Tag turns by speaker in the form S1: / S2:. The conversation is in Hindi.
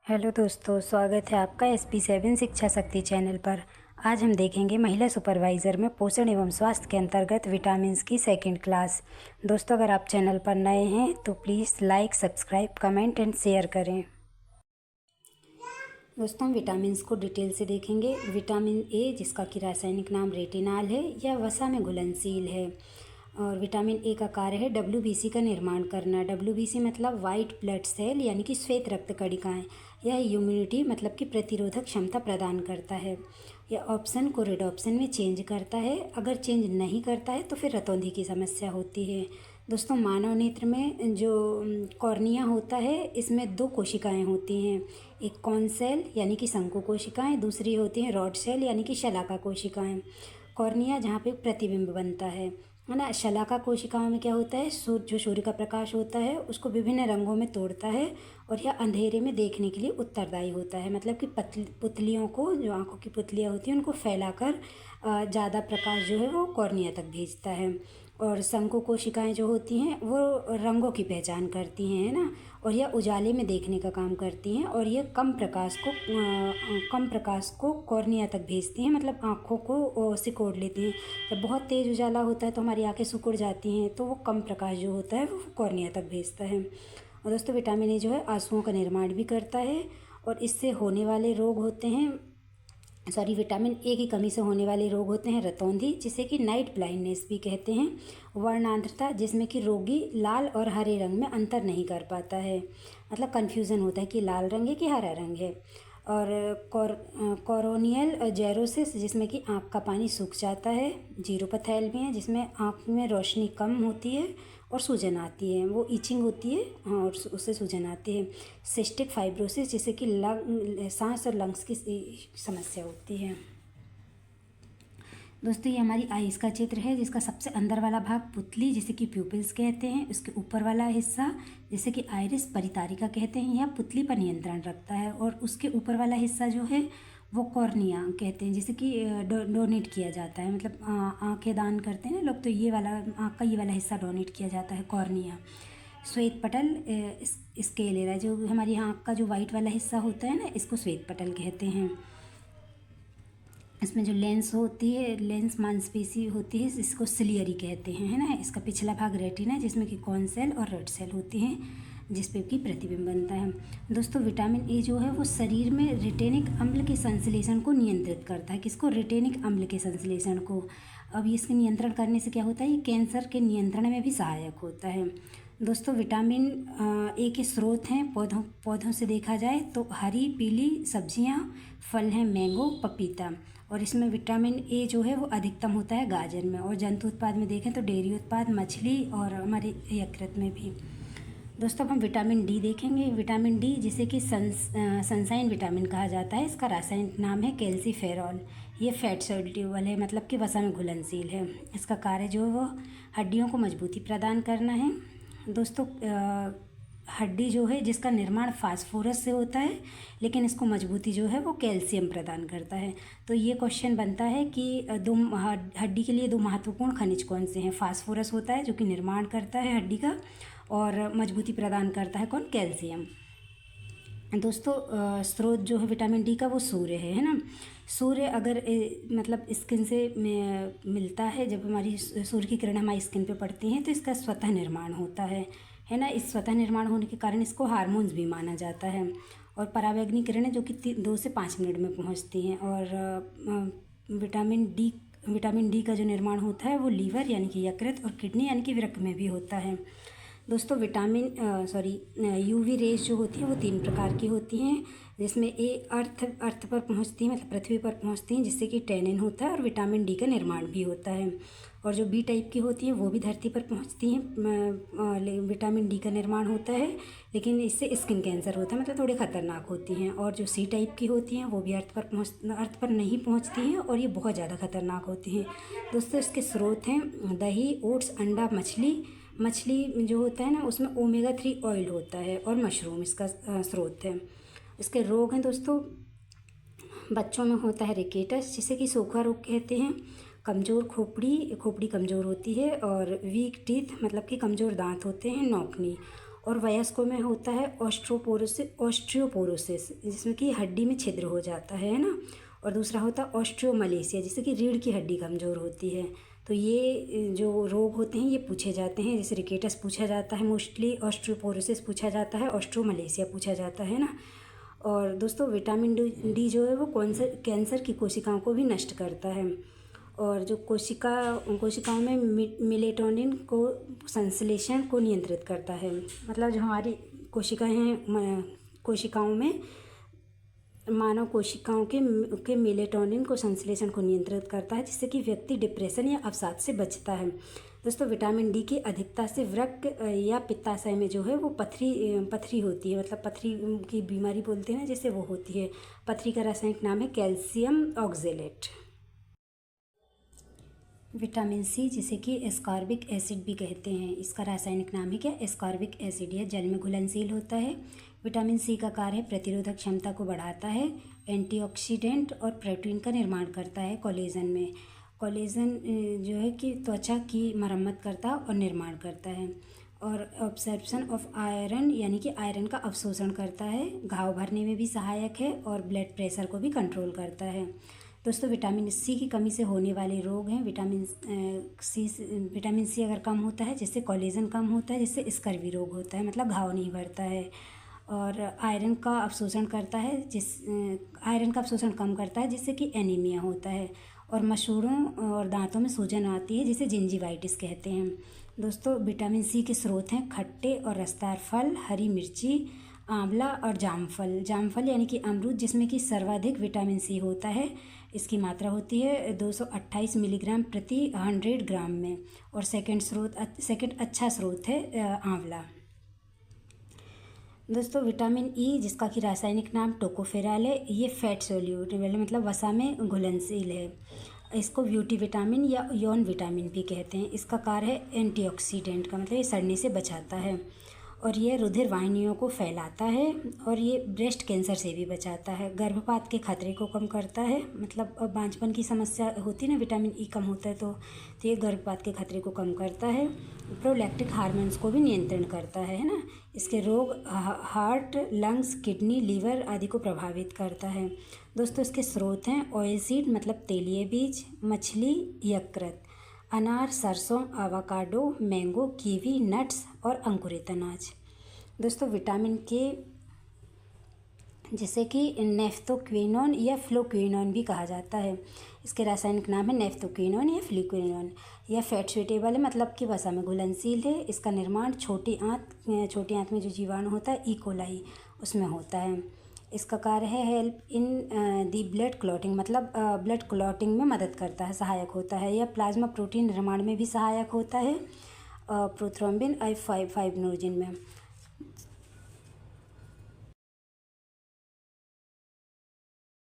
S1: हेलो दोस्तों, स्वागत है आपका SP7 शिक्षा शक्ति चैनल पर। आज हम देखेंगे महिला सुपरवाइज़र में पोषण एवं स्वास्थ्य के अंतर्गत विटामिन्स की सेकंड क्लास। दोस्तों, अगर आप चैनल पर नए हैं तो please like, subscribe, comment and share करें। दोस्तों, हम विटामिन्स को डिटेल से देखेंगे। विटामिन ए, जिसका कि रासायनिक नाम रेटिनॉल है, यह वसा में घुलनशील है। और विटामिन ए का कार्य है WBC का निर्माण करना। WBC मतलब वाइट ब्लड सेल यानी कि श्वेत रक्त कणिकाएँ। यह इम्यूनिटी मतलब कि प्रतिरोधक क्षमता प्रदान करता है। यह ऑप्शन को रेड ऑप्शन में चेंज करता है। अगर चेंज नहीं करता है तो फिर रतौंधी की समस्या होती है। दोस्तों, मानव नेत्र में जो कॉर्निया होता है, इसमें दो कोशिकाएं होती हैं। एक कॉन सेल यानी कि शंकु कोशिकाएं, दूसरी होती हैं रॉड सेल यानी कि शलाका कोशिकाएं। कॉर्निया जहाँ पे प्रतिबिंब बनता है ना। शलाका कोशिकाओं में क्या होता है, जो सूर्य का प्रकाश होता है उसको विभिन्न रंगों में तोड़ता है और यह अंधेरे में देखने के लिए उत्तरदायी होता है। मतलब कि पुतलियों को, जो आँखों की पुतलियाँ होती हैं, उनको फैलाकर ज़्यादा प्रकाश जो है वो कॉर्निया तक भेजता है। और शंकु कोशिकाएं जो होती हैं वो रंगों की पहचान करती हैं, है ना। और यह उजाले में देखने का काम करती हैं और यह कम प्रकाश को कॉर्निया तक भेजती हैं, मतलब आँखों को सिकोड़ लेती हैं। जब बहुत तेज़ उजाला होता है तो हमारी आँखें सिकुड़ जाती हैं, तो वो कम प्रकाश जो होता है वो कॉर्निया तक भेजता है। और दोस्तों, विटामिन ए जो है आंसुओं का निर्माण भी करता है और इससे होने वाले रोग होते हैं, विटामिन ए की कमी से होने वाले रोग होते हैं रतौंधी, जिसे कि नाइट ब्लाइंडनेस भी कहते हैं। वर्णांधता, जिसमें कि रोगी लाल और हरे रंग में अंतर नहीं कर पाता है, मतलब कन्फ्यूज़न होता है कि लाल रंग है कि हरा रंग है। और कोरोनियल जेरोसिस, जिसमें कि आँख का पानी सूख जाता है। जीरोपैथेल्मिया, जिसमें आँख में रोशनी कम होती है और सूजन आती है, वो ईचिंग होती है, हाँ, और उससे सूजन आती है। सिस्टिक फाइब्रोसिस, जिससे कि सांस और लंग्स की समस्या होती है। दोस्तों, ये हमारी आइस का चित्र है, जिसका सबसे अंदर वाला भाग पुतली, जिसे कि प्यूपिल्स कहते हैं। उसके ऊपर वाला हिस्सा, जिसे कि आइरिस परितारिका कहते हैं, यह पुतली पर नियंत्रण रखता है। और उसके ऊपर वाला हिस्सा जो है वो कॉर्निया कहते हैं, जिसे कि डोनेट किया जाता है, मतलब आँखें दान करते हैं ना लोग, तो ये वाला आँख का ये वाला हिस्सा डोनेट किया जाता है, कॉर्निया। श्वेत पटल, स्केलेरा, जो हमारी आँख का जो वाइट वाला हिस्सा होता है ना, इसको श्वेत पटल कहते हैं। इसमें जो लेंस होती है, लेंस मांसपेशी होती है, इसको सिलियरी कहते हैं, है ना। इसका पिछला भाग रेटिना है, जिसमें कि कॉन सेल और रेड सेल होती हैं, जिस पे कि प्रतिबिंब बनता है। दोस्तों, विटामिन ए जो है वो शरीर में रिटेनिक अम्ल के संश्लेषण को नियंत्रित करता है। किसको? रिटेनिक अम्ल के संश्लेषण को। अब इसके नियंत्रण करने से क्या होता है, ये कैंसर के नियंत्रण में भी सहायक होता है। दोस्तों, विटामिन ए के स्रोत हैं पौधों से देखा जाए तो हरी पीली सब्जियां, फल हैं मैंगो, पपीता। और इसमें विटामिन ए जो है वो अधिकतम होता है गाजर में। और जंतु उत्पाद में देखें तो डेयरी उत्पाद, मछली और हमारे यकृत में भी। दोस्तों, अब हम विटामिन डी देखेंगे। विटामिन डी, जिसे कि सनसाइन विटामिन कहा जाता है, इसका रासायनिक नाम है कैल्सीफेरॉल। ये फैट सॉल्यूबल है, मतलब कि वसा में घुलनशील है। इसका कार्य जो है वो हड्डियों को मजबूती प्रदान करना है। दोस्तों, हड्डी जो है जिसका निर्माण फास्फोरस से होता है, लेकिन इसको मजबूती जो है वो कैल्शियम प्रदान करता है। तो ये क्वेश्चन बनता है कि हड्डी के लिए दो महत्वपूर्ण खनिज कौन से हैं। फास्फोरस होता है जो कि निर्माण करता है हड्डी का, और मजबूती प्रदान करता है कौन? कैल्शियम। दोस्तों, स्रोत जो है विटामिन डी का वो सूर्य है ना। सूर्य अगर मतलब स्किन से मिलता है, जब हमारी सूर्य की किरण हमारी स्किन पे पड़ती हैं तो इसका स्वतः निर्माण होता है ना। इस स्वतः निर्माण होने के कारण इसको हार्मोन्स भी माना जाता है। और पराबैंगनी किरणें जो कि 2 से 5 मिनट में पहुंचती हैं। और विटामिन डी का जो निर्माण होता है वो लीवर यानी कि यकृत और किडनी यानी कि वृक्क में भी होता है। दोस्तों, यूवी रेज जो होती है वो 3 प्रकार की होती हैं, जिसमें ए अर्थ पर पहुंचती हैं, मतलब पृथ्वी पर पहुंचती हैं, जिससे कि टैनिन होता है और विटामिन डी का निर्माण भी होता है। और जो बी टाइप की होती हैं वो भी धरती पर पहुंचती हैं, विटामिन डी का निर्माण होता है, लेकिन इससे स्किन कैंसर होता है, मतलब थोड़ी ख़तरनाक होती हैं। और जो सी टाइप की होती हैं वो भी अर्थ पर नहीं पहुंचती हैं और ये बहुत ज़्यादा खतरनाक होती हैं। दोस्तों, इसके स्रोत हैं दही, ओट्स, अंडा, मछली जो होता है ना, उसमें ओमेगा 3 ऑयल होता है, और मशरूम इसका स्रोत है। इसके रोग हैं दोस्तों, बच्चों में होता है रिकेटस, जिसे कि सूखा रोग कहते हैं। कमज़ोर खोपड़ी कमज़ोर होती है। और वीक टीथ, मतलब कि कमज़ोर दांत होते हैं। नौकनी। और वयस्कों में होता है ऑस्टियोपोरोसिस जिसमें कि हड्डी में छिद्र हो जाता है ना। और दूसरा होता है ऑस्टियोमलेशिया जिससे कि रीढ़ की हड्डी कमज़ोर होती है। तो ये जो रोग होते हैं ये पूछे जाते हैं, जैसे रिकेटस पूछा जाता है मोस्टली, ऑस्टियोपोरोसिस पूछा जाता है, ऑस्टियोमलेशिया पूछा जाता है ना। और दोस्तों विटामिन डी जो है वो कैंसर की कोशिकाओं को भी नष्ट करता है। और जो कोशिकाओं में मेलेटोनिन को संश्लेषण को नियंत्रित करता है। मतलब जो हमारी कोशिकाएं हैं, कोशिकाओं में मानव कोशिकाओं के मेलेटोनिन को संश्लेषण को नियंत्रित करता है, जिससे कि व्यक्ति डिप्रेशन या अवसाद से बचता है। दोस्तों विटामिन डी की अधिकता से वृक्क या पित्ताशय में जो है वो पथरी होती है, मतलब पथरी की बीमारी बोलते हैं जैसे वो होती है। पथरी का रासायनिक नाम है कैल्शियम ऑक्जेलेट। विटामिन सी जिसे कि एस्कॉर्बिक एसिड भी कहते हैं, इसका रासायनिक नाम है क्या, एस्कॉर्बिक एसिड। यह जल में घुलनशील होता है। विटामिन सी का कार्य प्रतिरोधक क्षमता को बढ़ाता है, एंटीऑक्सीडेंट और प्रोटीन का निर्माण करता है कोलेजन में। कोलेजन जो है कि त्वचा की मरम्मत करता है और निर्माण करता है। और ऑब्जर्प्शन ऑफ आयरन यानी कि आयरन का अवशोषण करता है, घाव भरने में भी सहायक है और ब्लड प्रेशर को भी कंट्रोल करता है। दोस्तों विटामिन सी की कमी से होने वाले रोग हैं, विटामिन सी अगर कम होता है जिससे कोलेजन कम होता है, जिससे स्कर्वी रोग होता है, मतलब घाव नहीं भरता है। और आयरन का अवशोषण कम करता है जिससे कि एनीमिया होता है। और मसूड़ों और दांतों में सूजन आती है जिसे जिंजीवाइटिस कहते हैं। दोस्तों विटामिन सी के स्रोत हैं खट्टे और रसदार फल, हरी मिर्ची, आंवला और जामफल यानी कि अमरूद जिसमें कि सर्वाधिक विटामिन सी होता है। इसकी मात्रा होती है 228 मिलीग्राम प्रति 100 ग्राम में। और सेकंड अच्छा स्रोत है आंवला। दोस्तों विटामिन ई जिसका कि रासायनिक नाम टोकोफेरॉल है, ये फैट सोल्यूबल मतलब वसा में घुलनशील है। इसको ब्यूटी विटामिन या यौन विटामिन भी कहते हैं। इसका कार्य है एंटीऑक्सीडेंट का, मतलब ये सड़ने से बचाता है। और ये रुधिर वाहिनियों को फैलाता है और ये ब्रेस्ट कैंसर से भी बचाता है। गर्भपात के खतरे को कम करता है, मतलब बांझपन की समस्या होती है ना, विटामिन ई कम होता है तो ये गर्भपात के खतरे को कम करता है। प्रोलैक्टिक हार्मोन्स को भी नियंत्रण करता है ना। इसके रोग हार्ट, लंग्स, किडनी, लीवर आदि को प्रभावित करता है। दोस्तों इसके स्रोत हैं ऑयल सीड मतलब तेलीय बीज, मछली, यकृत, अनार, सरसों, आवाकाडो, मैंगो, कीवी, नट्स और अंकुरित अनाज। दोस्तों विटामिन के जिसे कि नेफ्थोक्विनोन या फ्लोक्विनोन भी कहा जाता है। इसके रासायनिक नाम है नेफ्थोक्विनोन या फ्लोक्विनोन। यह फैट स्यूटेबल है, मतलब कि वसा में घुलनशील है। इसका निर्माण छोटी आंत में जो जीवाणु होता है ई कोलाई उसमें होता है। इसका कार्य है help in the blood clotting, मतलब ब्लड क्लॉटिंग में मदद करता है, सहायक होता है। यह प्लाज्मा प्रोटीन निर्माण में भी सहायक होता है, प्रोथ्रोम्बिन फाइब्रिनोजेन में।